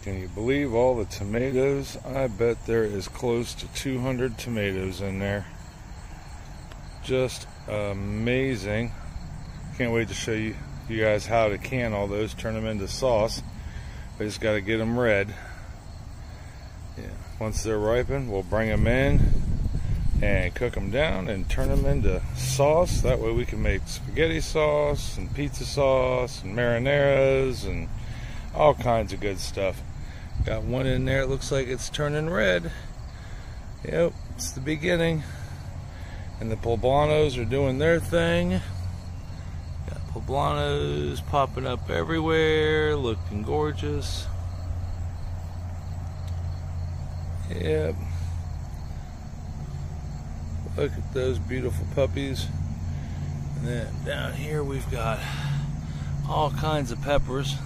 Can you believe all the tomatoes? I bet there is close to 200 tomatoes in there. Just amazing. Can't wait to show you guys how to can all those, turn them into sauce. We just got to get them red. Yeah. Once they're ripened, we'll bring them in and cook them down and turn them into sauce. That way we can make spaghetti sauce and pizza sauce and marinaras and all kinds of good stuff. Got one in there, it looks like it's turning red. Yep, it's the beginning. And the poblanos are doing their thing. Got poblanos popping up everywhere, looking gorgeous. Yep. Look at those beautiful puppies. And then down here we've got all kinds of peppers.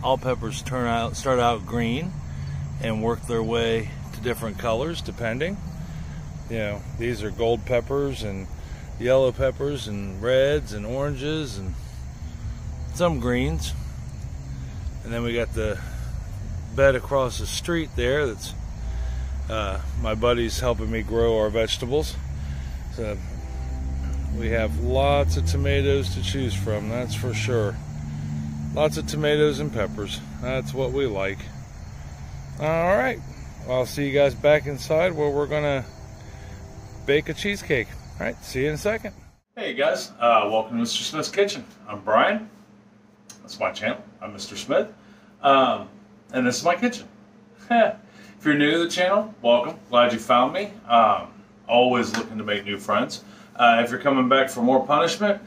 All peppers start out green and work their way to different colors depending. You know, these are gold peppers and yellow peppers and reds and oranges and some greens. And then we got the bed across the street there that's my buddy's helping me grow our vegetables. So we have lots of tomatoes to choose from, that's for sure. Lots of tomatoes and peppers. That's what we like. Alright, well, I'll see you guys back inside where we're gonna bake a cheesecake. Alright, see you in a second. Hey guys, welcome to Mr. Smith's Kitchen. I'm Brian. That's my channel. I'm Mr. Smith. And this is my kitchen. If you're new to the channel, welcome. Glad you found me. Always looking to make new friends. If you're coming back for more punishment,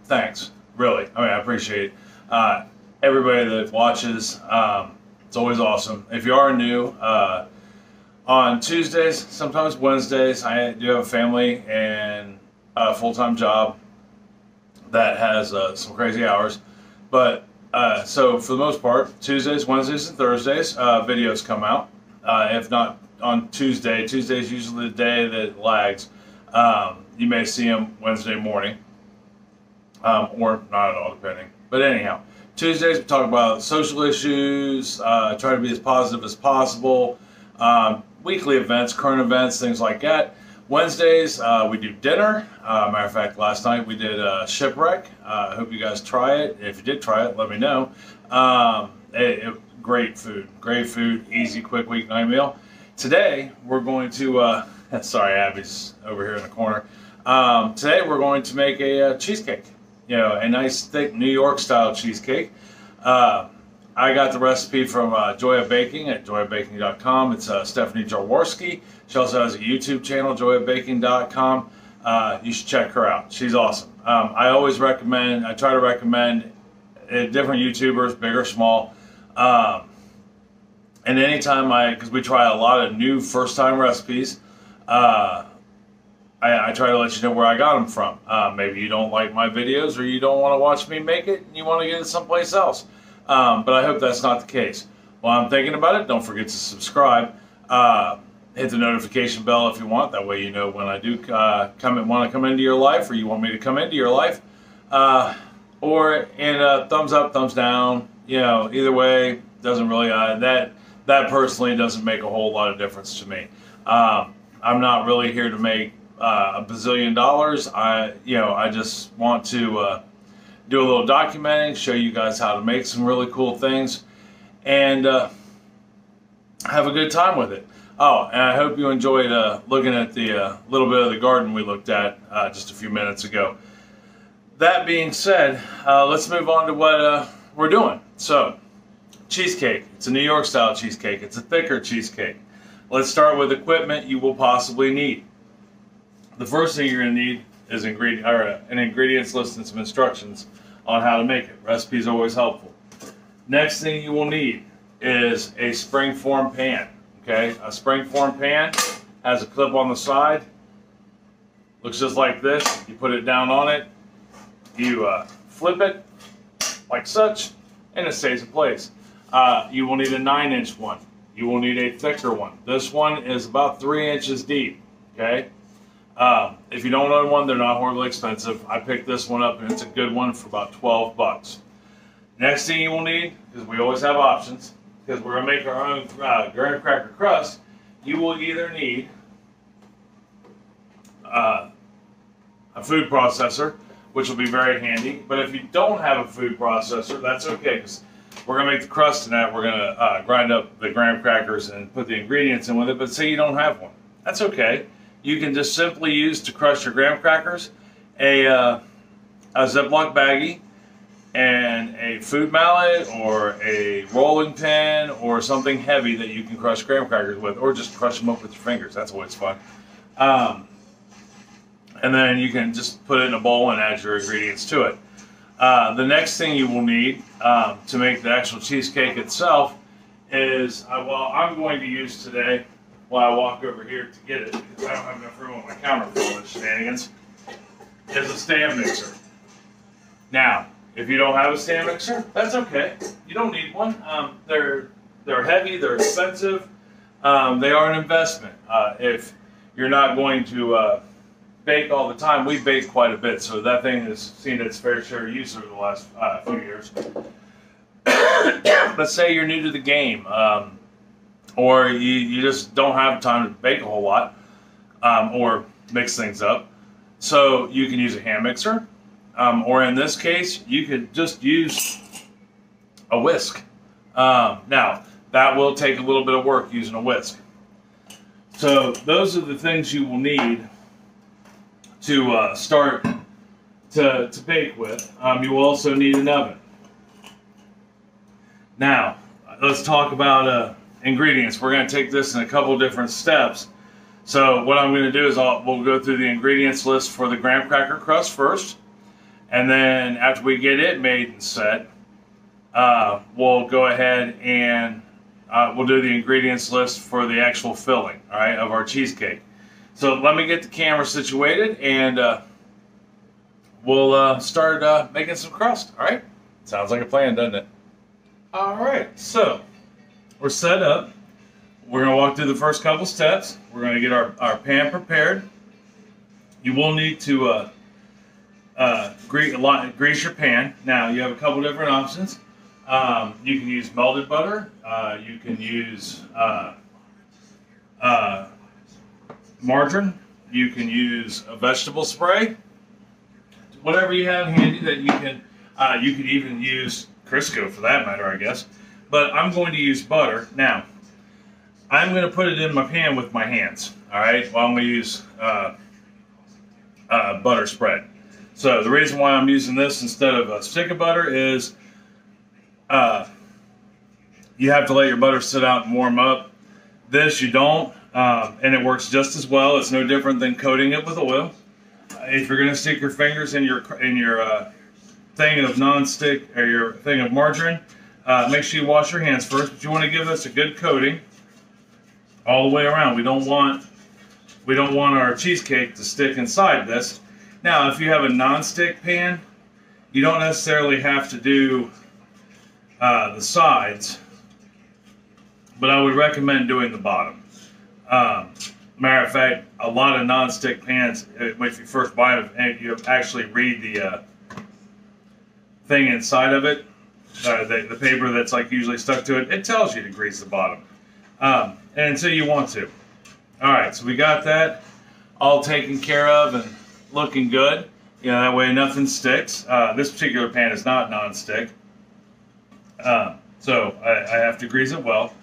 thanks. Really, I mean, I appreciate everybody that watches. It's always awesome. If you are new, on Tuesdays, sometimes Wednesdays, I do have a family and a full-time job that has some crazy hours. But so for the most part, Tuesdays, Wednesdays, and Thursdays, videos come out. If not on Tuesday, Tuesday's usually the day that lags. You may see them Wednesday morning. Or not at all, depending. But anyhow, Tuesdays we talk about social issues, try to be as positive as possible, weekly events, current events, things like that. Wednesdays we do dinner. Matter of fact, last night we did Shipwreck. I hope you guys try it. If you did try it, let me know. Great food, easy, quick weeknight meal. Today we're going to, sorry, Abby's over here in the corner. Today we're going to make a cheesecake. You know, a nice thick New York style cheesecake. I got the recipe from Joya Baking at joyabaking.com. It's Stephanie Jaworski. She also has a YouTube channel, joyabaking.com. You should check her out. She's awesome. I try to recommend different YouTubers, big or small. And anytime because we try a lot of new first time recipes, I try to let you know where I got them from. Maybe you don't like my videos or you don't want to watch me make it and you want to get it someplace else. But I hope that's not the case. While I'm thinking about it, don't forget to subscribe. Hit the notification bell if you want. That way you know when I do want to come into your life, or you want me to come into your life. Or thumbs up, thumbs down. You know, either way, doesn't really, that personally doesn't make a whole lot of difference to me. I'm not really here to make $1 bazillion. I just want to do a little documenting, show you guys how to make some really cool things, and have a good time with it. Oh, and I hope you enjoyed looking at the little bit of the garden we looked at just a few minutes ago. That being said, let's move on to what we're doing. So, cheesecake. It's a New York style cheesecake. It's a thicker cheesecake. Let's start with equipment you will possibly need. The first thing you're going to need is an ingredients list and some instructions on how to make it. Recipe is always helpful. Next thing you will need is a springform pan. Okay, a springform pan has a clip on the side. Looks just like this. You put it down on it. You flip it like such, and it stays in place. You will need a 9-inch one. You will need a thicker one. This one is about 3 inches deep. Okay. If you don't own one, they're not horribly expensive. I picked this one up and it's a good one for about 12 bucks. Next thing you will need, because we always have options, because we're going to make our own graham cracker crust, you will either need a food processor, which will be very handy. But if you don't have a food processor, that's okay, because we're going to make the crust tonight. We're going to grind up the graham crackers and put the ingredients in with it. But say you don't have one, that's okay. You can just simply use, to crush your graham crackers, a Ziploc baggie and a food mallet or a rolling pin or something heavy that you can crush graham crackers with, or just crush them up with your fingers. That's always fun. And then you can just put it in a bowl and add your ingredients to it. The next thing you will need to make the actual cheesecake itself is, well, I'm going to use today, while I walk over here to get it, because I don't have enough room on my counter for all this shenanigans, is a stand mixer. Now, if you don't have a stand mixer, that's okay. You don't need one. They're heavy, they're expensive, they are an investment. If you're not going to bake all the time, we bake quite a bit, so that thing has seen its fair share of use over the last few years. Let's say you're new to the game, or you just don't have time to bake a whole lot, or mix things up. So you can use a hand mixer, or in this case, you could just use a whisk. Now, that will take a little bit of work using a whisk. So those are the things you will need to start to bake with. You will also need an oven. Now, let's talk about ingredients. We're going to take this in a couple different steps. So what I'm going to do is we'll go through the ingredients list for the graham cracker crust first, and then after we get it made and set, we'll go ahead and we'll do the ingredients list for the actual filling, all right, of our cheesecake. So let me get the camera situated, and we'll start making some crust, all right? Sounds like a plan, doesn't it? All right, so we're set up. We're going to walk through the first couple steps. We're going to get our pan prepared. You will need to grease your pan. Now, you have a couple different options. You can use melted butter. You can use margarine. You can use a vegetable spray. Whatever you have handy that you can. You could even use Crisco for that matter, I guess. But I'm going to use butter. Now, I'm going to put it in my pan with my hands. All right. Well, I'm going to use butter spread. So the reason why I'm using this instead of a stick of butter is you have to let your butter sit out and warm up. This you don't, and it works just as well. It's no different than coating it with oil. If you're going to stick your fingers in your thing of non-stick or your thing of margarine, make sure you wash your hands first. But you want to give this a good coating all the way around. We don't want our cheesecake to stick inside this. Now, if you have a non-stick pan, you don't necessarily have to do the sides, but I would recommend doing the bottom. Matter of fact, a lot of non-stick pans, if you first buy them, and you actually read the thing inside of it, the paper that's like usually stuck to it, it tells you to grease the bottom, and so you want to. All right, so we got that all taken care of and looking good. You know, that way nothing sticks. This particular pan is not non-stick, so I have to grease it well.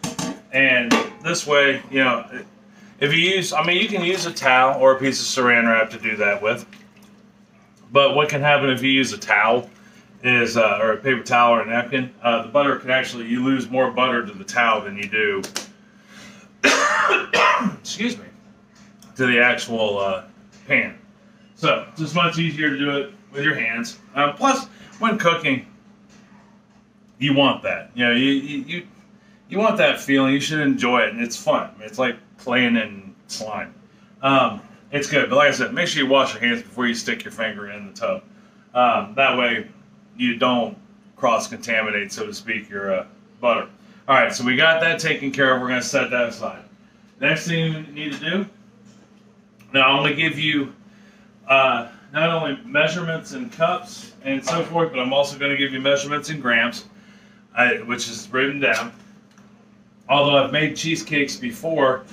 And this way, you know, if you use, I mean, you can use a towel or a piece of saran wrap to do that with. But what can happen if you use a towel is, or a paper towel or a napkin, the butter can actually, you lose more butter to the towel than you do, excuse me, to the actual pan. So it's just much easier to do it with your hands. Plus, when cooking, you want that. You know, you want that feeling. You should enjoy it, and it's fun. It's like playing in slime. It's good, but like I said, make sure you wash your hands before you stick your finger in the tub. That way, you don't cross-contaminate, so to speak, your butter. All right, so we got that taken care of. We're going to set that aside. Next thing you need to do, now I'm going to give you not only measurements in cups and so forth, but I'm also going to give you measurements in grams, which is written down. Although I've made cheesecakes before,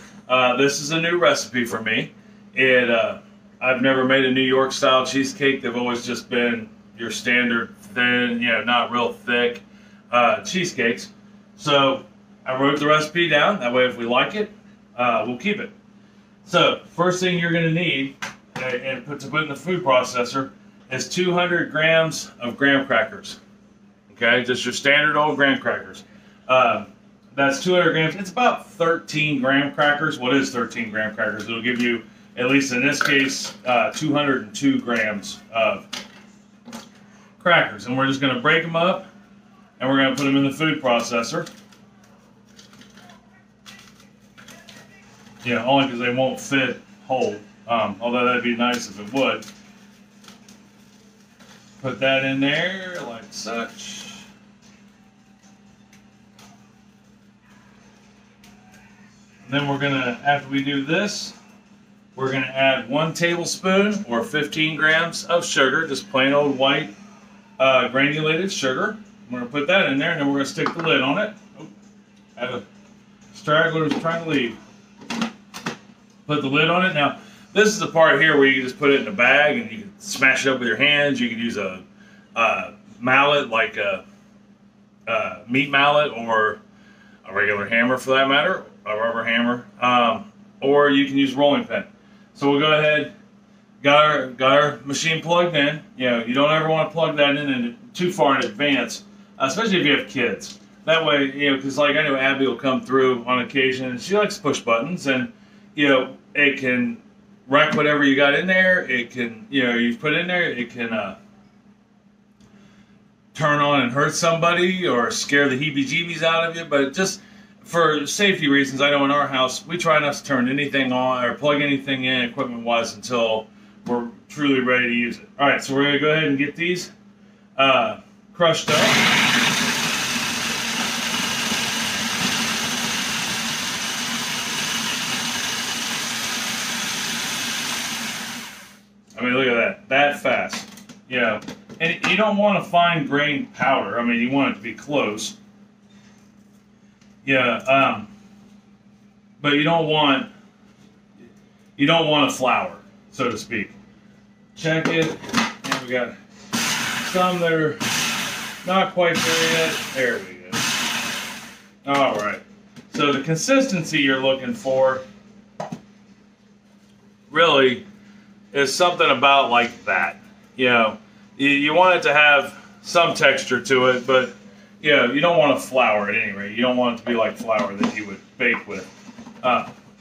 this is a new recipe for me. I've never made a New York style cheesecake. They've always just been your standard thin, not real thick cheesecakes. So I wrote the recipe down. That way, if we like it, we'll keep it. So first thing you're going to need to put in the food processor is 200 grams of graham crackers. Okay, just your standard old graham crackers. That's 200 grams. It's about 13 graham crackers. What is 13 graham crackers? It'll give you, at least in this case, 202 grams of crackers. And we're just going to break them up, and we're going to put them in the food processor. Only because they won't fit whole. Although that'd be nice if it would. Put that in there like such. Then we're gonna, after we do this, we're gonna add 1 tablespoon or 15 grams of sugar, just plain old white granulated sugar. We're gonna put that in there, and then we're gonna stick the lid on it. Oh, I have a straggler who's trying to leave. Put the lid on it. Now, this is the part here where you can just put it in a bag and you can smash it up with your hands. You can use a mallet, like a meat mallet, or a regular hammer for that matter, a rubber hammer, or you can use rolling pin. So we'll go ahead, got our machine plugged in. You don't ever want to plug that in too far in advance, especially if you have kids. That way, because like I know Abby will come through on occasion and she likes to push buttons, and it can wreck whatever you got in there. It can, you've put in there, it can turn on and hurt somebody or scare the heebie-jeebies out of you. But just for safety reasons, I know in our house, we try not to turn anything on or plug anything in equipment-wise until we're truly ready to use it. All right, so we're going to go ahead and get these crushed up. I mean, look at that fast. And you don't want a fine-grained powder. I mean, you want it to be close. But you don't want a flour, so to speak. Check it, and we got some that are not quite there yet. There we go. All right. So the consistency you're looking for really is something about like that. You want it to have some texture to it, but you don't want to flour at any rate. You don't want it to be like flour that you would bake with.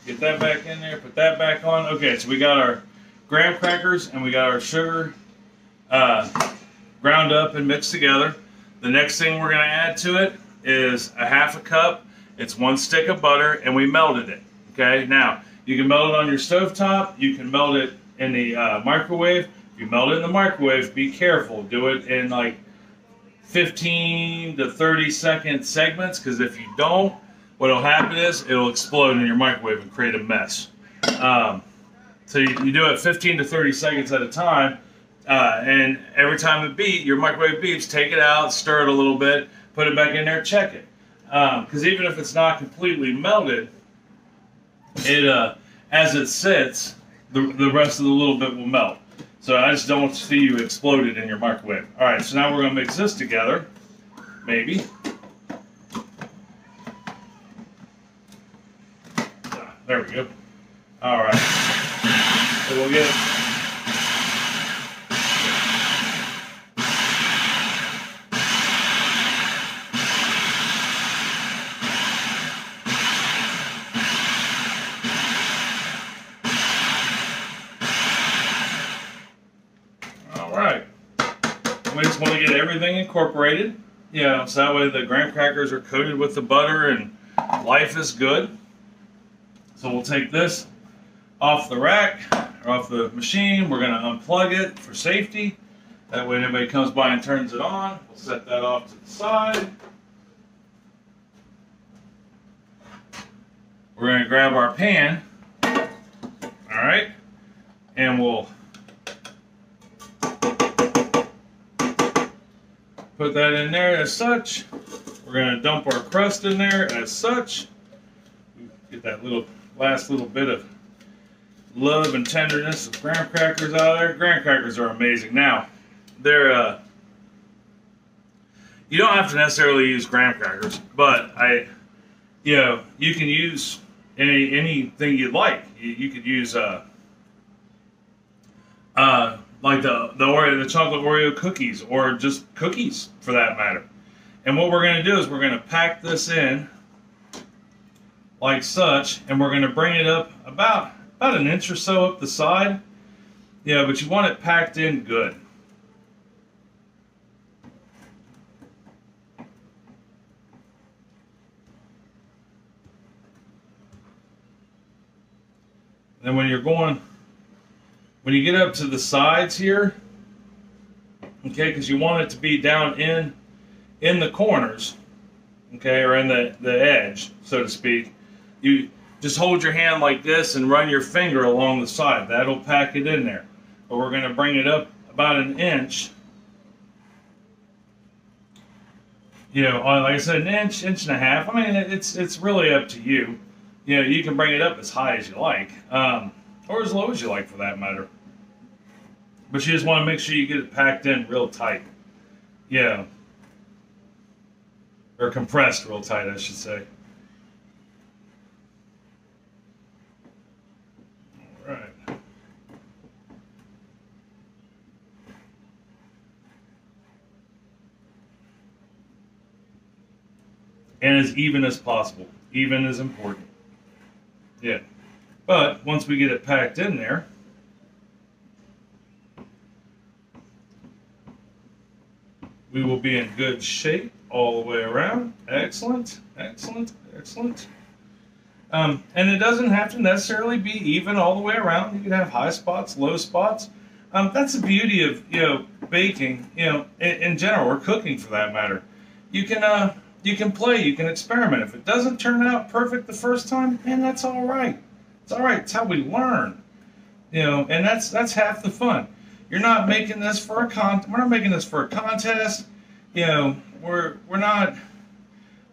Get that back in there, put that back on. Okay, so we got our graham crackers and we got our sugar ground up and mixed together. The next thing we're going to add to it is a ½ cup. It's 1 stick of butter, and we melted it. Okay, now you can melt it on your stovetop. You can melt it in the microwave. If you melt it in the microwave, be careful. Do it in like 15 to 30 second segments, because if you don't, what will happen is it'll explode in your microwave and create a mess. So you do it 15 to 30 seconds at a time, and every time your microwave beeps, take it out, stir it a little bit, put it back in there, check it. Because even if it's not completely melted, as it sits, the rest of the little bit will melt. So I just don't want to see you explode it in your microwave. All right, so now we're going to mix this together, maybe. There we go. All right. So we'll get we just want to get everything incorporated, so that way the graham crackers are coated with the butter and life is good. So we'll take this off the rack, or off the machine. We're going to unplug it for safety. That way when anybody comes by and turns it on, we'll set that off to the side. We're going to grab our pan, all right, and we'll put that in there as such. We're going to dump our crust in there as such. Get that last little bit of love and tenderness of graham crackers out of there. Graham crackers are amazing. Now, they're you don't have to necessarily use graham crackers, but you can use anything you'd like. You could use like the chocolate Oreo cookies, or just cookies for that matter. And what we're going to do is we're going to pack this in like such, and we're going to bring it up about an inch or so up the side. Yeah, but you want it packed in good. And when you get up to the sides here, okay, because you want it to be down in the corners, okay, or in the edge, so to speak, you just hold your hand like this and run your finger along the side. That'll pack it in there. But we're going to bring it up about an inch. You know, like I said, an inch, inch and a half. I mean, it's really up to you. You know, you can bring it up as high as you like, or as low as you like for that matter. But you just want to make sure you get it packed in real tight. Yeah. Or compressed real tight, I should say. All right. And as even as possible. Even is important. Yeah. But once we get it packed in there, we will be in good shape all the way around. Excellent, excellent, excellent. And it doesn't have to necessarily be even all the way around. You can have high spots, low spots. That's the beauty of, you know, baking, you know, in general, or cooking for that matter. You can play, you can experiment. If it doesn't turn out perfect the first time, man, that's all right. It's all right. It's how we learn, you know, and that's half the fun. You're not making this for we're not making this for a contest. You know, we're not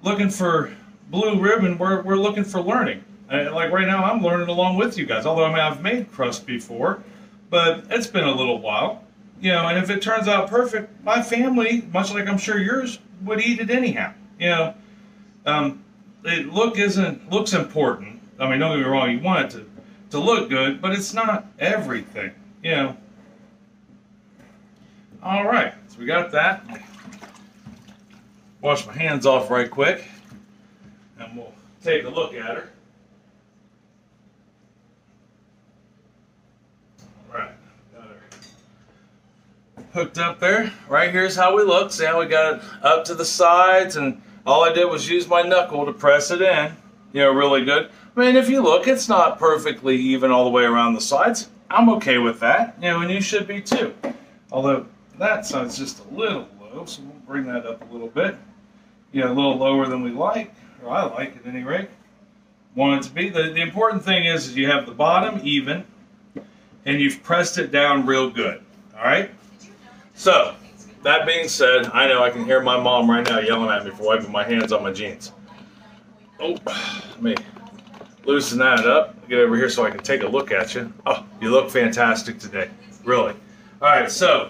looking for blue ribbon. We're looking for learning. Like right now, I'm learning along with you guys. Although I mean, I've made crust before, but it's been a little while. You know, and if it turns out perfect, my family, much like I'm sure yours, would eat it anyhow. You know, looks important. I mean, don't get me wrong. You want it to look good, but it's not everything. You know. All right, so we got that. Wash my hands off right quick, and we'll take a look at her. All right, got her hooked up there. Right here's how we look. See how we got it up to the sides, and all I did was use my knuckle to press it in. You know, really good. I mean, if you look, it's not perfectly even all the way around the sides. I'm okay with that. You know, and you should be too. Although that side's just a little low, so we'll bring that up a little bit. Yeah, a little lower than we like, or I like at any rate. Want it to be. The important thing is you have the bottom even, and you've pressed it down real good. All right? So, that being said, I know I can hear my mom right now yelling at me for wiping my hands on my jeans. Oh, let me loosen that up. Get over here so I can take a look at you. Oh, you look fantastic today. Really. All right, so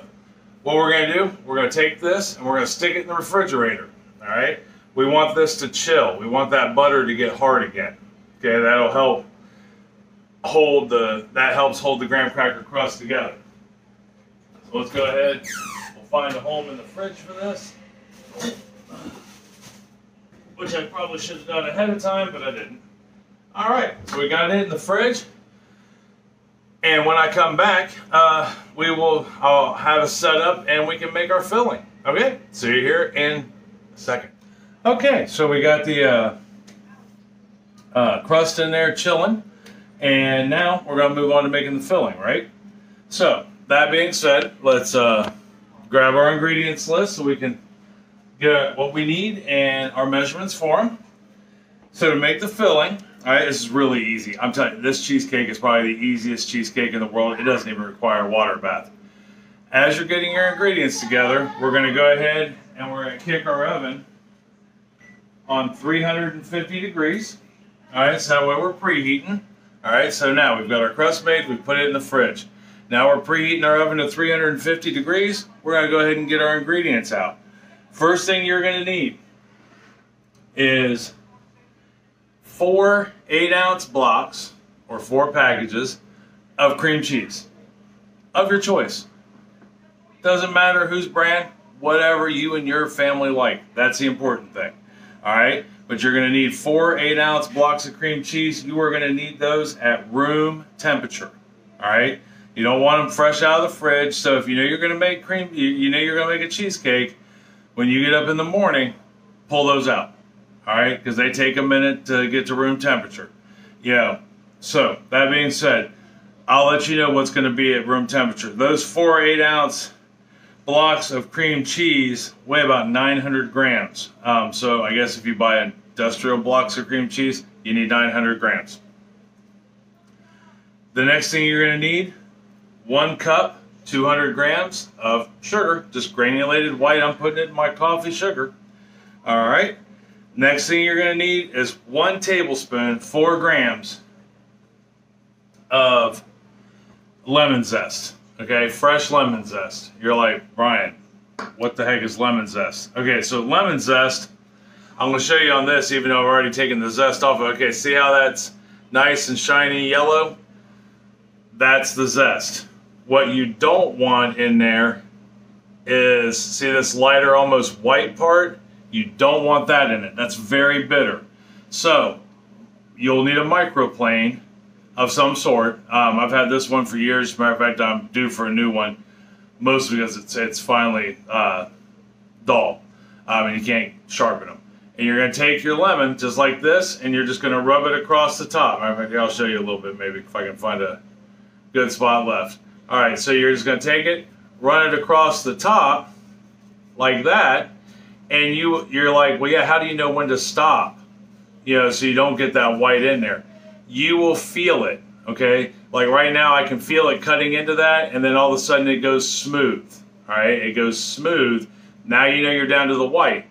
what we're going to do, we're going to take this and we're going to stick it in the refrigerator. All right? We want this to chill. We want that butter to get hard again. Okay, that'll help hold that helps hold the graham cracker crust together. So let's go ahead. We'll find a home in the fridge for this, which I probably should have done ahead of time, but I didn't. All right, so we got it in the fridge. And when I come back, I'll have it set up and we can make our filling. Okay, see you here in a second. Okay, so we got the crust in there chilling, and now we're gonna move on to making the filling, right? So that being said, let's grab our ingredients list so we can get what we need and our measurements for them. So to make the filling, all right, this is really easy. I'm telling you, this cheesecake is probably the easiest cheesecake in the world. It doesn't even require a water bath. As you're getting your ingredients together, we're going to go ahead and we're going to kick our oven on 350 degrees. All right, so that way we're preheating. All right, so now we've got our crust made, we put it in the fridge. Now we're preheating our oven to 350 degrees. We're going to go ahead and get our ingredients out. First thing you're going to need is 4 8-ounce blocks, or 4 packages, of cream cheese of your choice. Doesn't matter whose brand, whatever you and your family like. That's the important thing. All right, but you're going to need 4 8-ounce blocks of cream cheese. You are going to need those at room temperature. All right, you don't want them fresh out of the fridge. So if you know you're going to make cream, you know you're going to make a cheesecake, when you get up in the morning, pull those out. All right, because they take a minute to get to room temperature. Yeah. So that being said, I'll let you know what's going to be at room temperature. Those 4 8-ounce blocks of cream cheese weigh about 900 grams. So I guess if you buy industrial blocks of cream cheese, you need 900 grams. The next thing you're going to need, 1 cup, 200 grams of sugar, just granulated white. I'm putting it in my coffee sugar. All right. Next thing you're going to need is 1 tablespoon, 4 grams of lemon zest. Okay, fresh lemon zest. You're like, Brian, what the heck is lemon zest? Okay, so lemon zest, I'm going to show you on this, even though I've already taken the zest off. Okay, see how that's nice and shiny yellow? That's the zest. What you don't want in there is, see this lighter, almost white part? You don't want that in it. That's very bitter. So you'll need a microplane of some sort. I've had this one for years. As a matter of fact, I'm due for a new one, mostly because it's finally dull. And you can't sharpen them. And you're going to take your lemon just like this, and you're just going to rub it across the top. Matter of fact, I'll show you a little bit, maybe if I can find a good spot left. All right, so you're just going to take it, run it across the top like that, and you're like, well, yeah, how do you know when to stop? You know, so you don't get that white in there. You will feel it, okay? Like right now, I can feel it cutting into that, and then all of a sudden it goes smooth, all right? It goes smooth. Now you know you're down to the white,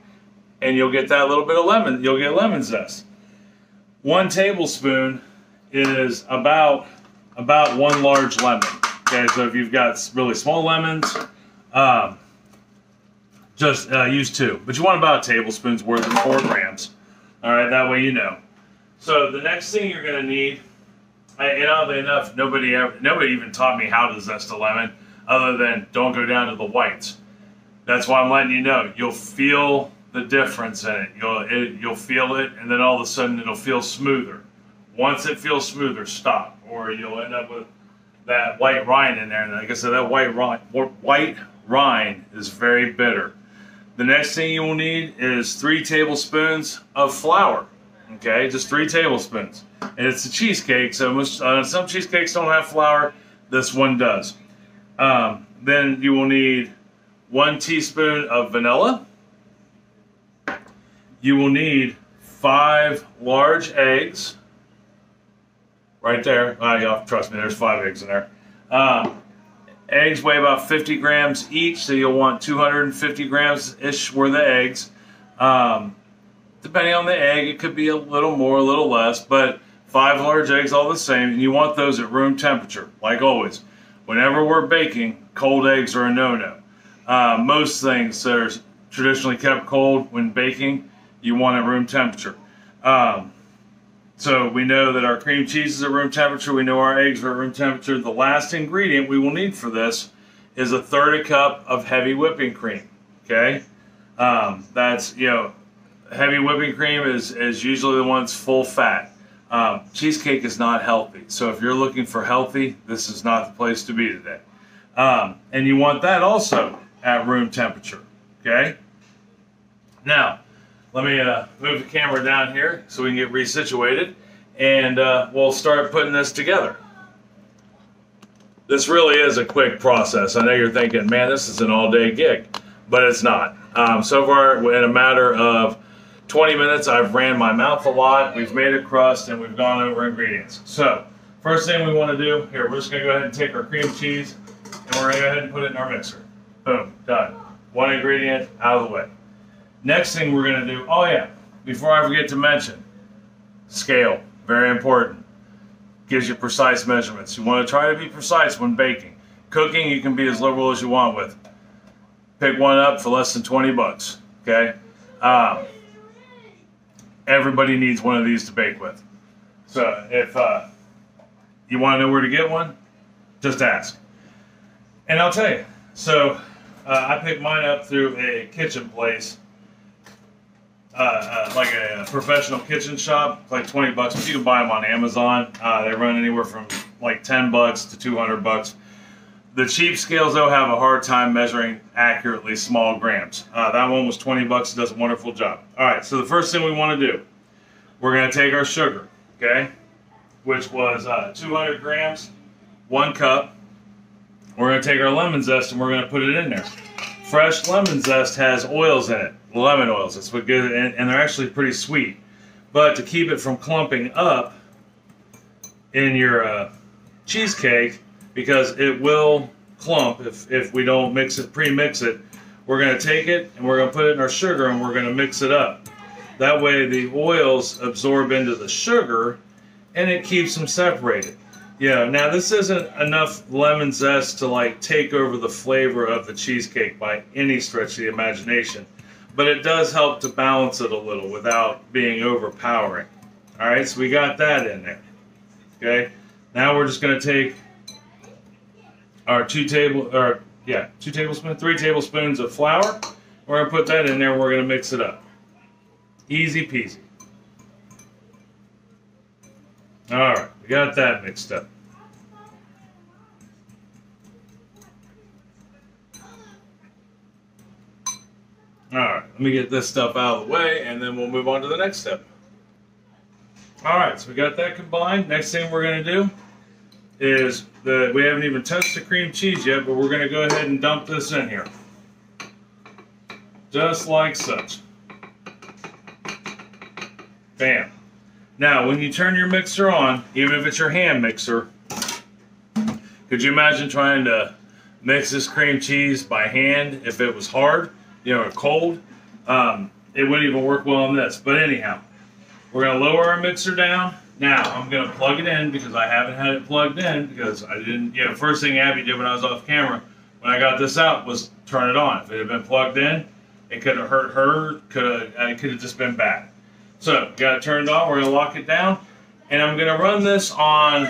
and you'll get that little bit of lemon. You'll get lemon zest. 1 tablespoon is about 1 large lemon, okay? So if you've got really small lemons, just use 2. But you want about a tablespoon's worth of 4 grams. All right, that way you know. So the next thing you're going to need, and oddly enough, nobody even taught me how to zest a lemon, other than don't go down to the whites. That's why I'm letting you know. You'll feel the difference in it. You'll feel it, and then all of a sudden it'll feel smoother. Once it feels smoother, stop, or you'll end up with that white rind in there. And like I said, that white rind is very bitter. The next thing you will need is 3 tablespoons of flour. Okay, just 3 tablespoons. And it's a cheesecake, so some cheesecakes don't have flour. This one does. Then you will need 1 teaspoon of vanilla. You will need 5 large eggs. Right there. Trust me, there's 5 eggs in there. Eggs weigh about 50 grams each, so you'll want 250 grams-ish worth of eggs. Depending on the egg, it could be a little more, a little less, but 5 large eggs all the same, and you want those at room temperature, like always. Whenever we're baking, cold eggs are a no-no. Most things that are traditionally kept cold when baking, you want at room temperature. So we know that our cream cheese is at room temperature. We know our eggs are at room temperature. The last ingredient we will need for this is 1/3 cup of heavy whipping cream. Okay, that's, you know, heavy whipping cream is usually the one that's full fat. Cheesecake is not healthy, so if you're looking for healthy, this is not the place to be today. And you want that also at room temperature. Okay. Now, let me move the camera down here so we can get resituated, and we'll start putting this together. This really is a quick process. I know you're thinking, man, this is an all-day gig, but it's not. So far, in a matter of 20 minutes, I've ran my mouth a lot, we've made a crust, and we've gone over ingredients. So, first thing we want to do, here, we're just going to go ahead and take our cream cheese, and we're going to go ahead and put it in our mixer. Boom, done. One ingredient out of the way. Next thing we're going to do, oh yeah, before I forget to mention, scale, very important. Gives you precise measurements. You want to try to be precise when baking. Cooking, you can be as liberal as you want with. Pick one up for less than 20 bucks, okay? Everybody needs one of these to bake with. So if you want to know where to get one, just ask. And I'll tell you. So I picked mine up through a kitchen place, like a professional kitchen shop, like 20 bucks. But you can buy them on Amazon. They run anywhere from like 10 bucks to 200 bucks. The cheap scales, though, have a hard time measuring accurately small grams. That one was 20 bucks. It does a wonderful job. All right, so the first thing we want to do, we're going to take our sugar, okay, which was 200 grams, 1 cup. We're going to take our lemon zest and we're going to put it in there. Fresh lemon zest has oils in it, lemon oils. That's what good, and they're actually pretty sweet. But to keep it from clumping up in your cheesecake, because it will clump if we don't mix it, pre-mix it, we're going to take it and we're going to put it in our sugar and we're going to mix it up. That way the oils absorb into the sugar and it keeps them separated. Yeah, now this isn't enough lemon zest to like take over the flavor of the cheesecake by any stretch of the imagination, but it does help to balance it a little without being overpowering. All right, so we got that in there. Okay, now we're just going to take our 3 tablespoons of flour. We're going to put that in there and we're going to mix it up. Easy peasy. Alright, we got that mixed up. Alright, let me get this stuff out of the way and then we'll move on to the next step. Alright, so we got that combined. Next thing we're going to do is we haven't even touched the cream cheese yet, but we're going to go ahead and dump this in here. Just like such. Bam. Now, when you turn your mixer on, even if it's your hand mixer, could you imagine trying to mix this cream cheese by hand if it was hard, or cold? It wouldn't even work well on this. But anyhow, we're going to lower our mixer down. Now, I'm going to plug it in because I haven't had it plugged in because I didn't, first thing Abby did when I was off camera when I got this out was turn it on. If it had been plugged in, it could have hurt her, it could have just been bad. So, got it turned on, we're going to lock it down, and I'm going to run this on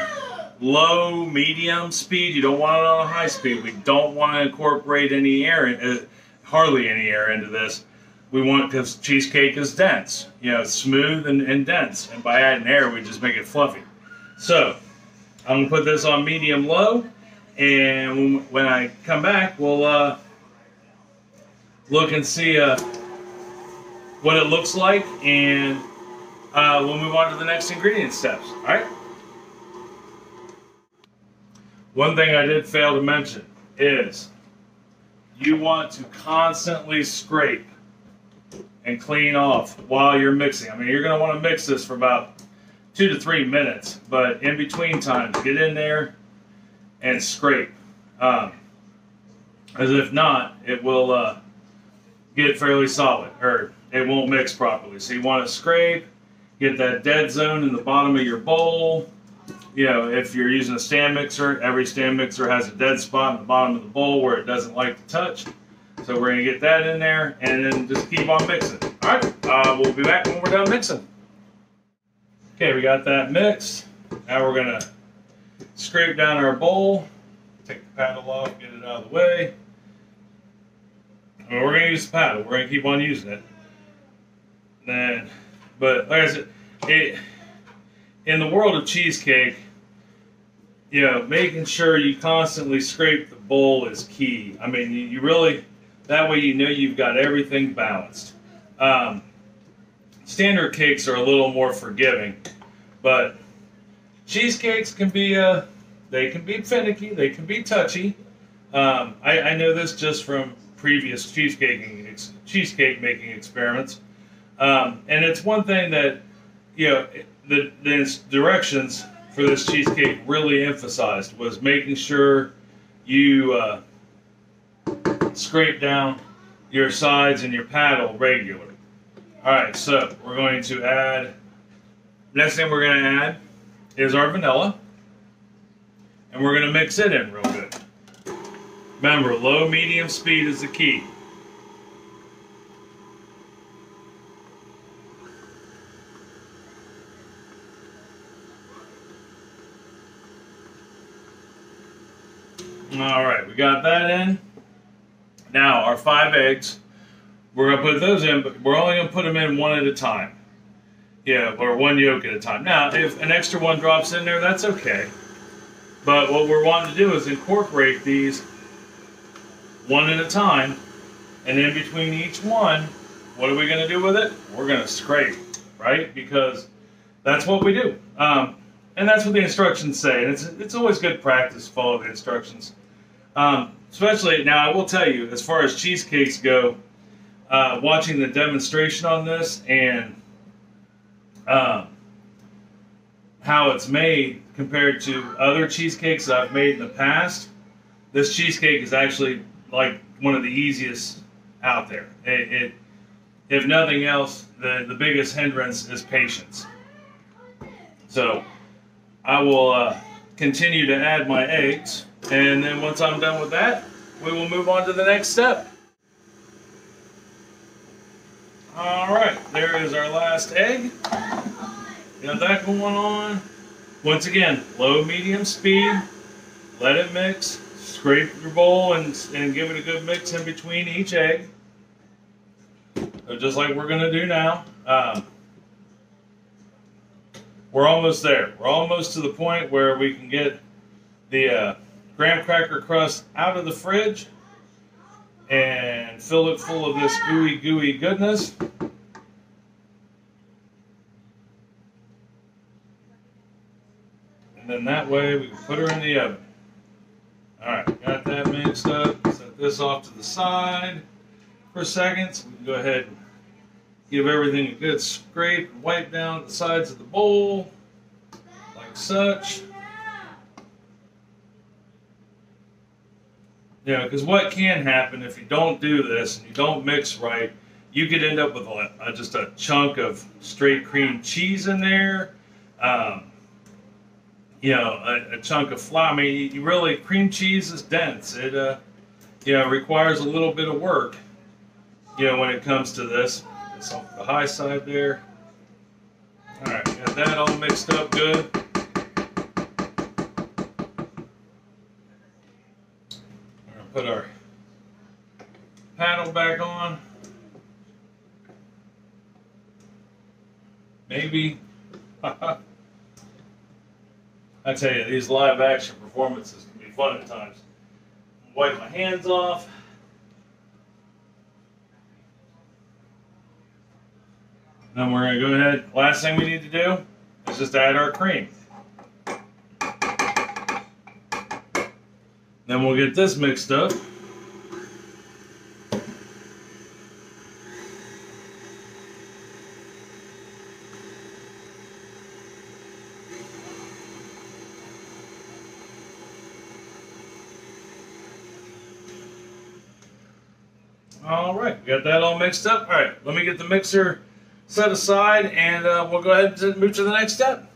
low, medium speed. You don't want it on a high speed. We don't want to incorporate any air, hardly any air into this. We want, because cheesecake is dense, it's smooth and dense, and by adding air, we just make it fluffy. So, I'm going to put this on medium-low, and when I come back, we'll look and see what it looks like, and we'll move on to the next ingredient steps. All right? One thing I did fail to mention is you want to constantly scrape and clean off while you're mixing. I mean, you're going to want to mix this for about 2 to 3 minutes, but in between times, get in there and scrape. As if not, it will get fairly solid, or it won't mix properly. So you want to scrape, get that dead zone in the bottom of your bowl. If you're using a stand mixer, every stand mixer has a dead spot in the bottom of the bowl where it doesn't like to touch. So we're going to get that in there and then just keep on mixing. All right, we'll be back when we're done mixing. Okay, we got that mixed. Now we're going to scrape down our bowl, take the paddle off, get it out of the way. We're going to use the paddle. We're going to keep on using it. But like I said, in the world of cheesecake, making sure you constantly scrape the bowl is key. I mean, you really, that way you've got everything balanced. Standard cakes are a little more forgiving, but cheesecakes can be, they can be finicky, they can be touchy. I know this just from previous cheesecake making experiments. And it's one thing that, the directions for this cheesecake really emphasized was making sure you scrape down your sides and your paddle regularly. Alright, so we're going to add, next thing we're going to add is our vanilla. And we're going to mix it in real good. Remember, low, medium speed is the key. Alright, we got that in. Now, our 5 eggs, we're going to put those in, but we're only going to put them in one at a time. Yeah, or one yolk at a time. Now, if an extra one drops in there, that's okay. But what we're wanting to do is incorporate these one at a time, and in between each one, what are we going to do with it? We're going to scrape, right? Because that's what we do. And that's what the instructions say. And it's always good practice to follow the instructions. Especially, now I will tell you, as far as cheesecakes go, watching the demonstration on this and how it's made compared to other cheesecakes that I've made in the past, this cheesecake is actually like one of the easiest out there. If nothing else, the biggest hindrance is patience. So I will continue to add my eggs, and then once I'm done with that, we will move on to the next step. Alright, there is our last egg. Got that going on. Once again, low, medium speed. Let it mix. Scrape your bowl and give it a good mix in between each egg. So just like we're going to do now. We're almost there. We're almost to the point where we can get the graham cracker crust out of the fridge and fill it full of this ooey gooey goodness. And then that way we can put her in the oven. Alright, got that mixed up. Set this off to the side for a second. So we can go ahead and give everything a good scrape and wipe down the sides of the bowl, like such. You know, because what can happen if you don't do this and you don't mix right, you could end up with just a chunk of straight cream cheese in there. You know, a chunk of flour. I mean, cream cheese is dense. It, you know, requires a little bit of work, you know, when it comes to this. It's on the high side there. All right, got that all mixed up good. We're gonna put our paddle back on. Maybe. I tell you, these live action performances can be fun at times. Wipe my hands off. Then we're going to go ahead. Last thing we need to do is just add our cream. Then we'll get this mixed up. All right, we got that all mixed up. All right, let me get the mixer set aside, and we'll go ahead and move to the next step.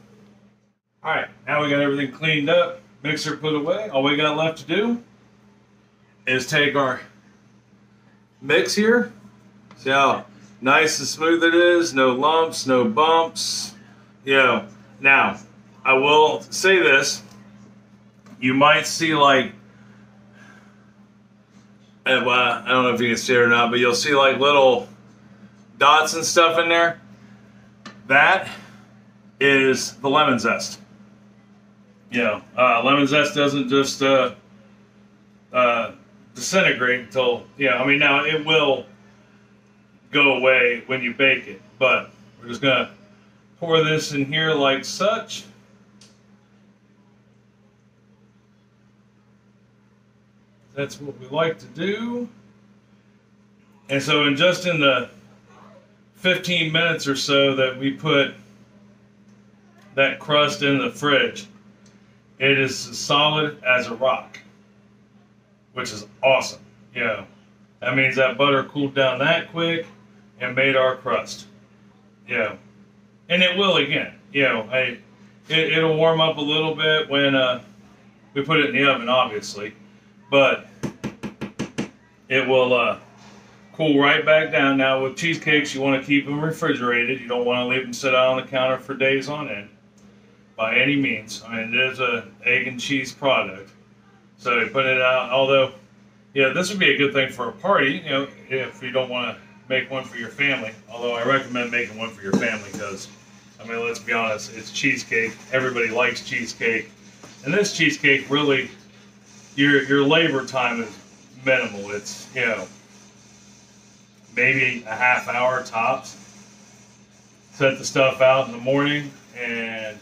All right, now we got everything cleaned up, mixer put away. All we got left to do is take our mix here. See how nice and smooth it is, no lumps, no bumps. You know, now, I will say this, you might see like, well, I don't know if you can see it or not, but you'll see like little dots and stuff in there. That is the lemon zest. You know, lemon zest doesn't just disintegrate until, I mean, now it will go away when you bake it, but we're just gonna pour this in here like such. That's what we like to do. And so in the 15 minutes or so that we put that crust in the fridge, it is as solid as a rock, which is awesome. You know, That means that butter cooled down that quick and made our crust. Yeah, and it will again. You know, it'll warm up a little bit when we put it in the oven, obviously, but it will cool right back down. Now with cheesecakes, you want to keep them refrigerated. You don't want to leave them sit out on the counter for days on end, by any means. I mean, it is an egg and cheese product, so you put it out. Although, yeah, this would be a good thing for a party. You know, if you don't want to make one for your family. Although I recommend making one for your family because, I mean, let's be honest, it's cheesecake. Everybody likes cheesecake, and this cheesecake really, your labor time is minimal. It's, you know, maybe a half hour tops. Set the stuff out in the morning, and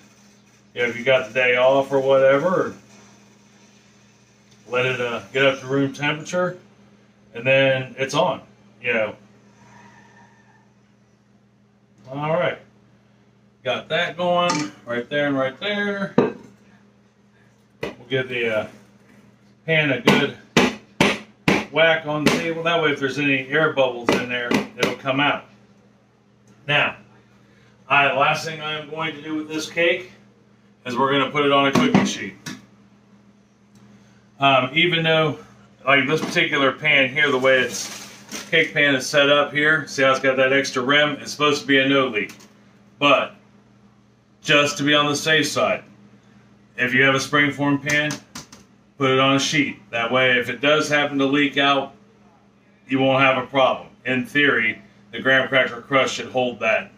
you know, if you got the day off or whatever, let it get up to room temperature, and then it's on. You know. All right, got that going right there and right there. We'll give the pan a good whack on the table. That way, if there's any air bubbles in there, it'll come out. Now, last thing I'm going to do with this cake is we're going to put it on a cookie sheet. Even though, like this particular pan here, the way its cake pan is set up here, see how it's got that extra rim? It's supposed to be a no leak. But, just to be on the safe side, if you have a springform pan, put it on a sheet. That way, if it does happen to leak out, you won't have a problem. In theory, the graham cracker crust should hold that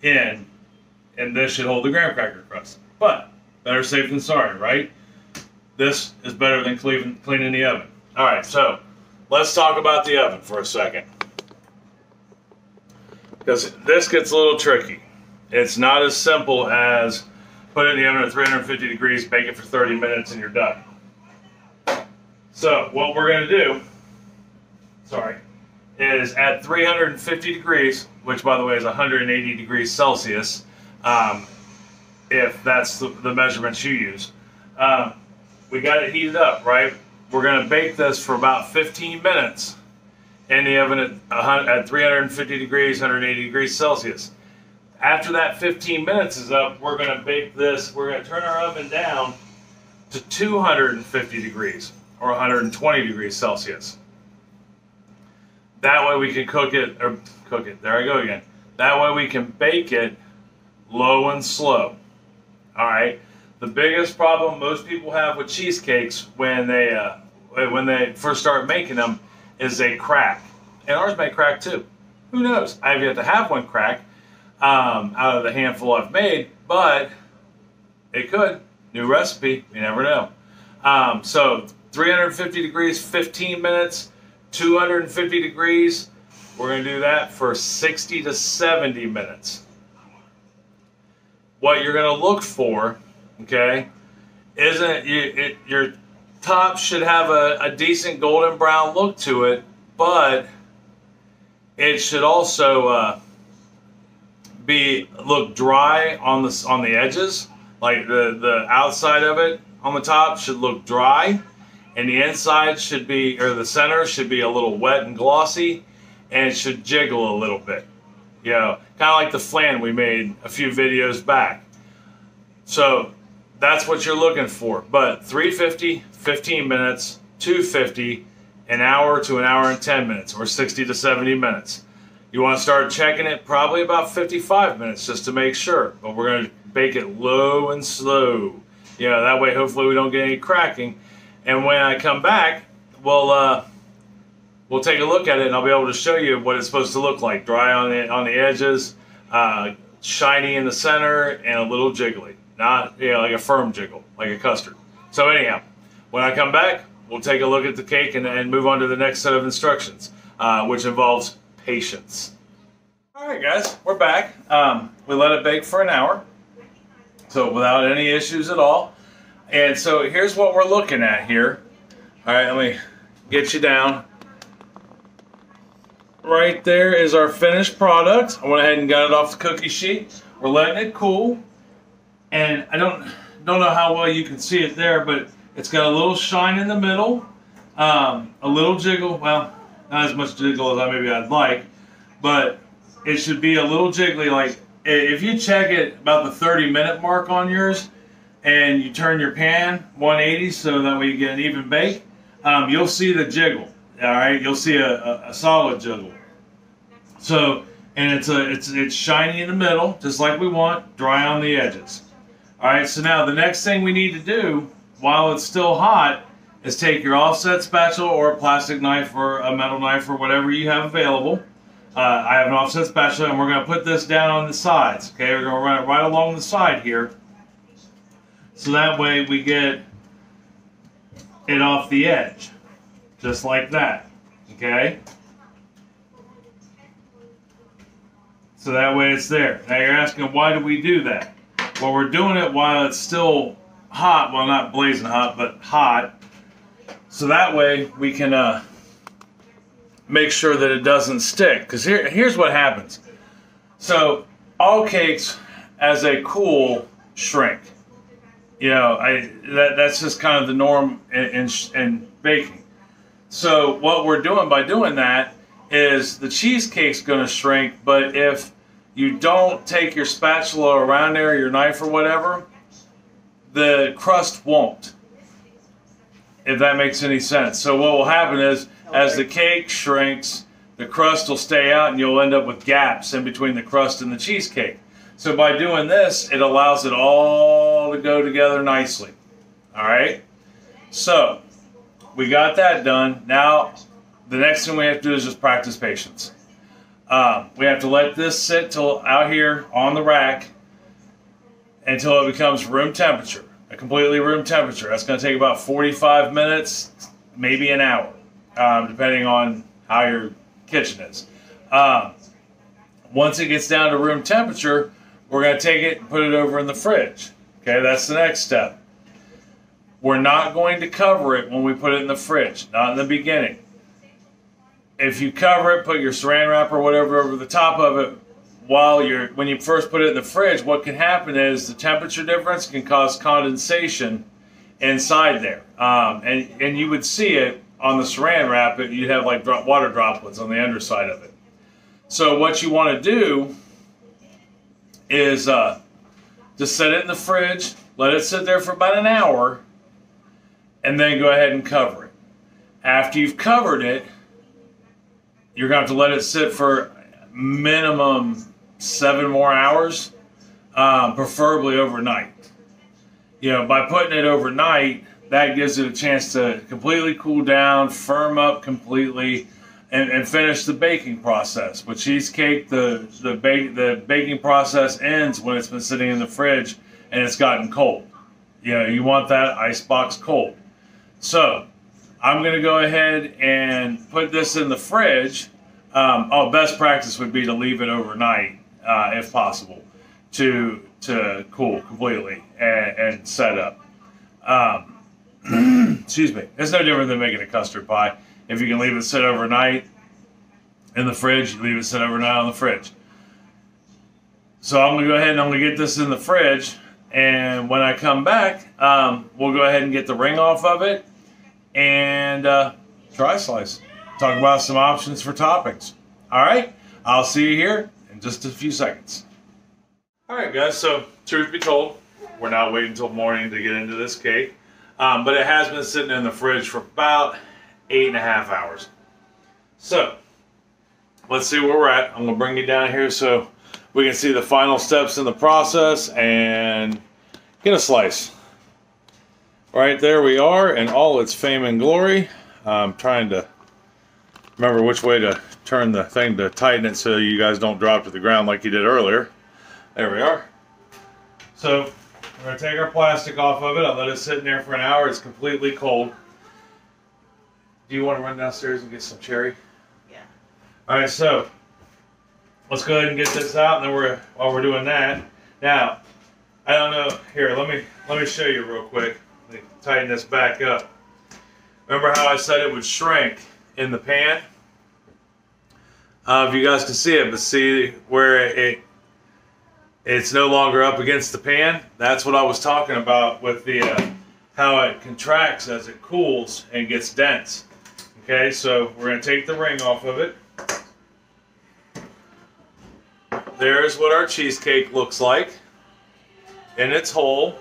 in, and this should hold the graham cracker crust. But, better safe than sorry, right? This is better than cleaning the oven. Alright, so, let's talk about the oven for a second. Because this gets a little tricky. It's not as simple as put it in the oven at 350 degrees, bake it for 30 minutes, and you're done. So, what we're going to do, is at 350 degrees, which by the way is 180 degrees Celsius, if that's the measurements you use, we got it heated up, right? We're going to bake this for about 15 minutes in the oven at 350 degrees, 180 degrees Celsius. After that 15 minutes is up, we're going to bake this, we're going to turn our oven down to 250 degrees or 120 degrees Celsius. That way we can there I go again. That way we can bake it low and slow. Alright? The biggest problem most people have with cheesecakes when they first start making them is they crack. And ours may crack too. Who knows? I've yet to have one crack out of the handful I've made, but it could. New recipe, you never know. So 350 degrees, 15 minutes, 250 degrees. We're going to do that for 60 to 70 minutes. What you're going to look for, okay, your top should have a decent golden brown look to it, but it should also look dry on the edges. Like the outside of it on the top should look dry, and the inside should be, or the center should be a little wet and glossy, and it should jiggle a little bit. You know, kind of like the flan we made a few videos back. So that's what you're looking for. But 350, 15 minutes, 250, an hour to an hour and 10 minutes, or 60 to 70 minutes. You want to start checking it probably about 55 minutes just to make sure. But we're going to bake it low and slow. You know, that way hopefully we don't get any cracking. And when I come back, we'll take a look at it, and I'll be able to show you what it's supposed to look like. Dry on the edges, shiny in the center, and a little jiggly. Not, you know, like a firm jiggle, like a custard. So anyhow, when I come back, we'll take a look at the cake and move on to the next set of instructions, which involves patience. Alright guys, we're back. We let it bake for an hour, so without any issues at all. And so here's what we're looking at here. Alright, let me get you down. Right there is our finished product. I went ahead and got it off the cookie sheet. We're letting it cool. And I don't know how well you can see it there, but it's got a little shine in the middle, a little jiggle. Well, Not as much jiggle as I'd like, but it should be a little jiggly. Like if you check it about the 30-minute mark on yours, and you turn your pan 180 so that way you get an even bake, you'll see the jiggle. All right, you'll see a solid jiggle. So, and it's shiny in the middle, just like we want, dry on the edges. All right, so now the next thing we need to do while it's still hot is take your offset spatula or a plastic knife or a metal knife or whatever you have available. I have an offset spatula, and we're going to put this down on the sides. Okay, we're going to run it right along the side here, so that way we get it off the edge, just like that. Okay. So that way it's there. Now you're asking, why do we do that? Well, we're doing it while it's still hot. Well, not blazing hot, but hot. So that way we can make sure that it doesn't stick. Because here's what happens. So all cakes, as they cool, shrink. You know, that's just kind of the norm in baking. So what we're doing by doing that is the cheesecake's going to shrink, but if you don't take your spatula around there, your knife or whatever, the crust won't, if that makes any sense. So what will happen is, as the cake shrinks, the crust will stay out and you'll end up with gaps in between the crust and the cheesecake. So by doing this, it allows it all to go together nicely. All right? So we got that done. Now, the next thing we have to do is just practice patience. We have to let this sit till out here on the rack until it becomes room temperature, a completely room temperature. That's going to take about 45 minutes, maybe an hour, depending on how your kitchen is. Once it gets down to room temperature, we're going to take it and put it over in the fridge. Okay, that's the next step. We're not going to cover it when we put it in the fridge, not in the beginning. If you cover it, put your saran wrap or whatever over the top of it when you first put it in the fridge, what can happen is the temperature difference can cause condensation inside there. And you would see it on the saran wrap. You'd have like water droplets on the underside of it. So what you want to do is just set it in the fridge, let it sit there for about an hour, and then go ahead and cover it. After you've covered it, you're going to have to let it sit for minimum 7 more hours, preferably overnight. You know, by putting it overnight, that gives it a chance to completely cool down, firm up completely, and finish the baking process. With cheesecake, the baking process ends when it's been sitting in the fridge and it's gotten cold. You know, you want that icebox cold. So I'm going to go ahead and put this in the fridge. Best practice would be to leave it overnight, if possible, to cool completely and set up. Excuse me. It's no different than making a custard pie. If you can leave it sit overnight in the fridge, you leave it sit overnight on the fridge. So I'm going to go ahead and I'm going to get this in the fridge. And when I come back, we'll go ahead and get the ring off of it and try slice. Talk about some options for toppings. All right, I'll see you here in just a few seconds. All right, guys, so truth be told, we're not waiting until morning to get into this cake, but it has been sitting in the fridge for about 8.5 hours. So let's see where we're at. I'm going to bring you down here so we can see the final steps in the process and get a slice. Right there we are in all its fame and glory. I'm trying to remember which way to turn the thing to tighten it so you guys don't drop to the ground like you did earlier. There we are. So we're going to take our plastic off of it. I'll let it sit in there for an hour. It's completely cold. Do you want to run downstairs and get some cherry? Yeah. All right, so let's go ahead and get this out, and then while we're doing that, now I don't know. Here, let me show you real quick. Let me tighten this back up. Remember how I said it would shrink in the pan? If you guys can see it, but see where it's no longer up against the pan? That's what I was talking about with the how it contracts as it cools and gets dense. Okay, so we're going to take the ring off of it. There's what our cheesecake looks like in its whole.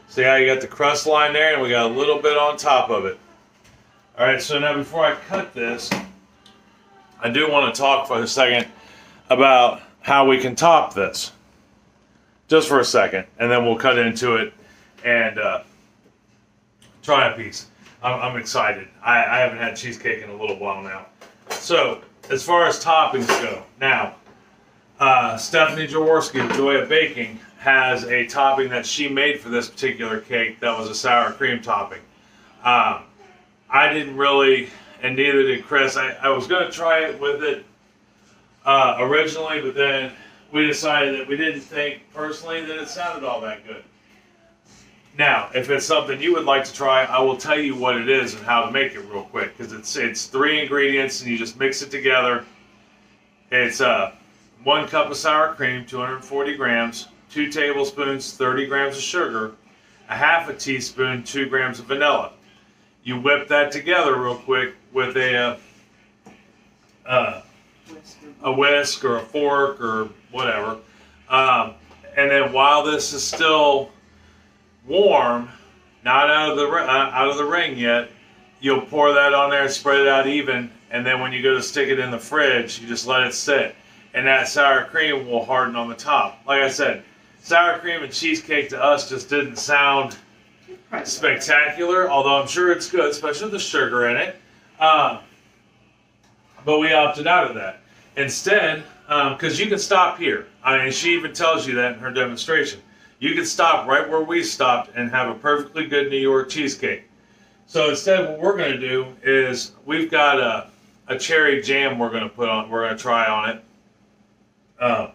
See how you got the crust line there, and we got a little bit on top of it. All right, so now before I cut this, I do want to talk for a second about how we can top this. Just for a second, and then we'll cut into it and try a piece. I'm excited. I haven't had cheesecake in a little while now. So, as far as toppings go, now, Stephanie Jaworski of Joy of Baking has a topping that she made for this particular cake that was a sour cream topping. I didn't really, and neither did Chris. I was going to try it with it originally, but then we decided that we didn't think personally that it sounded all that good. Now, if it's something you would like to try, I will tell you what it is and how to make it real quick, because it's 3 ingredients and you just mix it together. It's 1 cup of sour cream, 240 grams, 2 tablespoons, 30 grams of sugar, a half a teaspoon, 2 grams of vanilla. You whip that together real quick with a whisk or a fork or whatever. And then while this is still warm, not out of the ring yet, you'll pour that on there and spread it out even, and then when you go to stick it in the fridge, you just let it sit, and that sour cream will harden on the top. Like I said, sour cream and cheesecake to us just didn't sound spectacular, although I'm sure it's good, especially with the sugar in it. But we opted out of that. Instead, because you can stop here. I mean, she even tells you that in her demonstration. You can stop right where we stopped and have a perfectly good New York cheesecake. So instead, what we're going to do is we've got a cherry jam we're going to try on it. To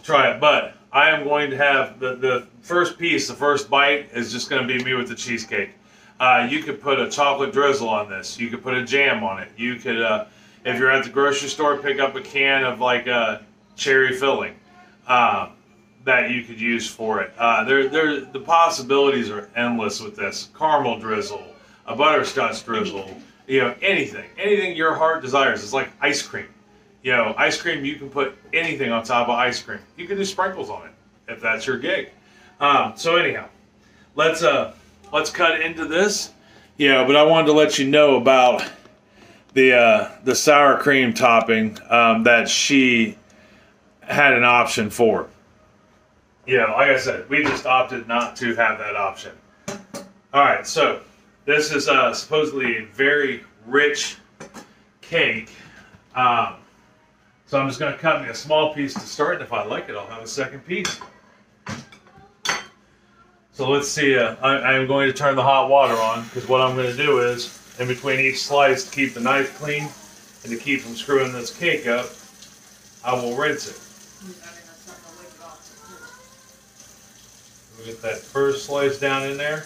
try it, but I am going to have the first piece, the first bite is just going to be me with the cheesecake. You could put a chocolate drizzle on this. You could put a jam on it. You could, if you're at the grocery store, pick up a can of like cherry filling. That you could use for it. The possibilities are endless with this. Caramel drizzle, a butterscotch drizzle, anything your heart desires. It's like ice cream. Ice cream, you can put anything on top of ice cream. You can do sprinkles on it if that's your gig. So anyhow, let's cut into this. But I wanted to let you know about the sour cream topping that she had an option for. Like I said, we just opted not to have that option. Alright, so this is supposedly a very rich cake. So I'm just going to cut me a small piece to start, and if I like it, I'll have a second piece. So let's see, I am going to turn the hot water on, because what I'm going to do is, in between each slice, to keep the knife clean, and to keep from screwing this cake up, I will rinse it. Get that first slice down in there,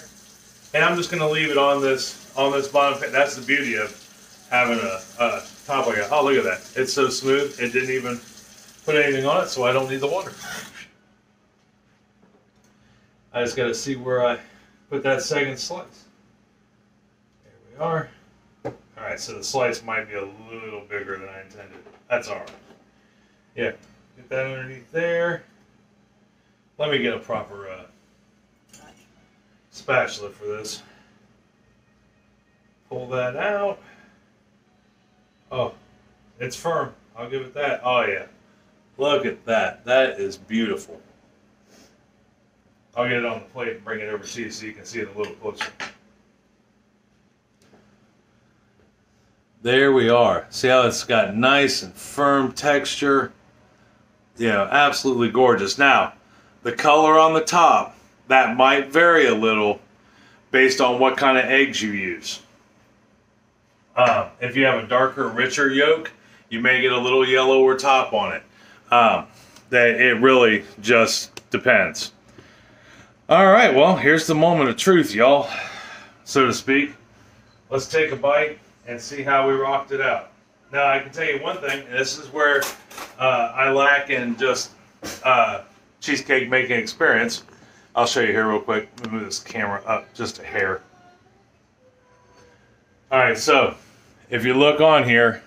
and I'm just going to leave it on this bottom pan. That's the beauty of having a top like that. Oh, look at that! It's so smooth. It didn't even put anything on it, so I don't need the water. I just got to see where I put that second slice. There we are. All right, so the slice might be a little bigger than I intended. That's all right. Yeah, get that underneath there. Let me get a proper spatula for this. Pull that out. Oh, it's firm. I'll give it that. Oh yeah. Look at that. That is beautiful. I'll get it on the plate and bring it over to you so you can see it a little closer. There we are. See how it's got nice and firm texture? Absolutely gorgeous. Now, the color on the top, that might vary a little based on what kind of eggs you use. If you have a darker, richer yolk, you may get a little yellower top on it. It really just depends. All right, well, here's the moment of truth, y'all, so to speak. Let's take a bite and see how we rocked it out. Now, I can tell you one thing, and this is where I lack in just cheesecake making experience. I'll show you here real quick. Let me move this camera up just a hair. All right, so if you look on here,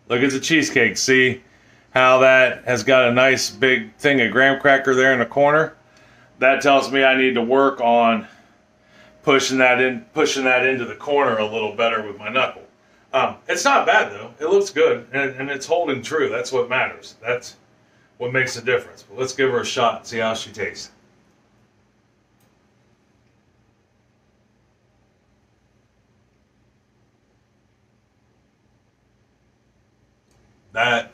look at the cheesecake. See how that has got a nice big thing of graham cracker there in the corner? That tells me I need to work on pushing that into the corner a little better with my knuckle. It's not bad though. It looks good, and it's holding true. That's what matters. That's what makes a difference. But let's give her a shot and see how she tastes. That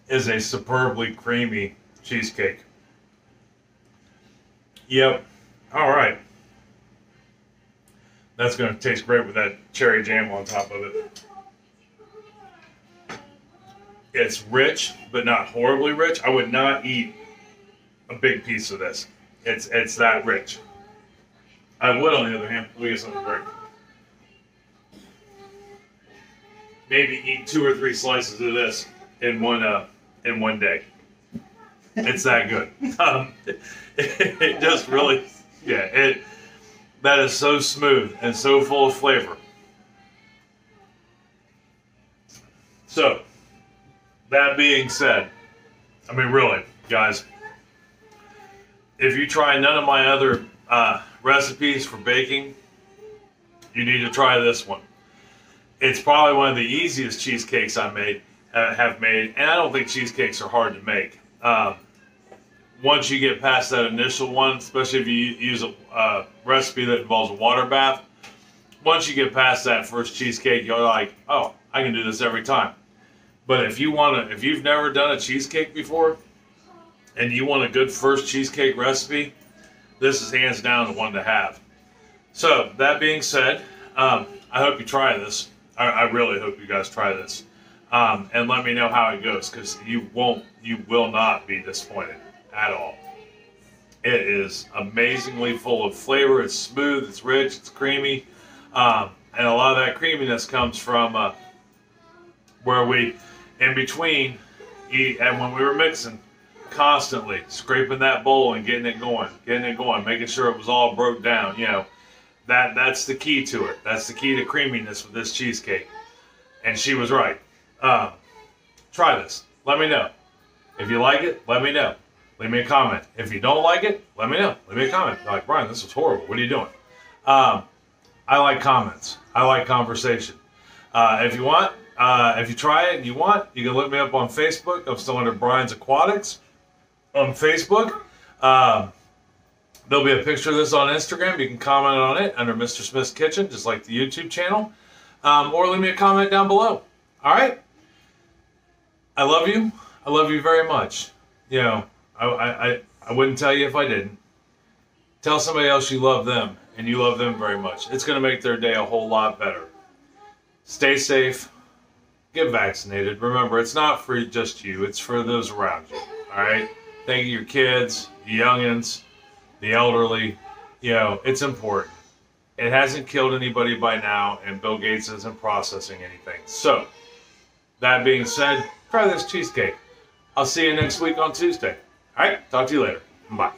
is a superbly creamy cheesecake. Yep. All right. That's going to taste great with that cherry jam on top of it. It's rich, but not horribly rich. I would not eat a big piece of this. It's that rich. I would, on the other hand, let me get something to drink. Maybe eat 2 or 3 slices of this in one day. It's that good. It just really, yeah. That is so smooth and so full of flavor. So, that being said, I mean, really, guys, if you try none of my other recipes for baking, you need to try this one. It's probably one of the easiest cheesecakes I have made, and I don't think cheesecakes are hard to make. Once you get past that initial one, especially if you use a recipe that involves a water bath, once you get past that first cheesecake, you're like, oh, I can do this every time. But if you've never done a cheesecake before, and you want a good first cheesecake recipe, this is hands down the one to have. So, that being said, I hope you try this. I really hope you guys try this. And let me know how it goes, because you will not be disappointed at all. It is amazingly full of flavor. It's smooth, it's rich, it's creamy. And a lot of that creaminess comes from where we, in between, and when we were mixing, constantly scraping that bowl and getting it going, making sure it was all broke down. You know, that's the key to it. That's the key to creaminess with this cheesecake. And she was right. Try this. Let me know. If you like it, let me know. Leave me a comment. If you don't like it, let me know. Leave me a comment. Like, Brian, this was horrible. What are you doing? I like comments. I like conversation. If you want, if you try it and you want, you can look me up on Facebook. I'm still under Brian's Aquatics on Facebook. There'll be a picture of this on Instagram. You can comment on it under Mr. Smith's Kitchen, just like the YouTube channel. Or leave me a comment down below. All right? I love you. I love you very much. You know, I wouldn't tell you if I didn't. Tell somebody else you love them and you love them very much. It's going to make their day a whole lot better. Stay safe. Get vaccinated. Remember, it's not for just you. It's for those around you. All right? Thank you, your kids, the youngins, the elderly. You know, it's important. It hasn't killed anybody by now, and Bill Gates isn't processing anything. So, that being said, try this cheesecake. I'll see you next week on Tuesday. All right, talk to you later. Bye.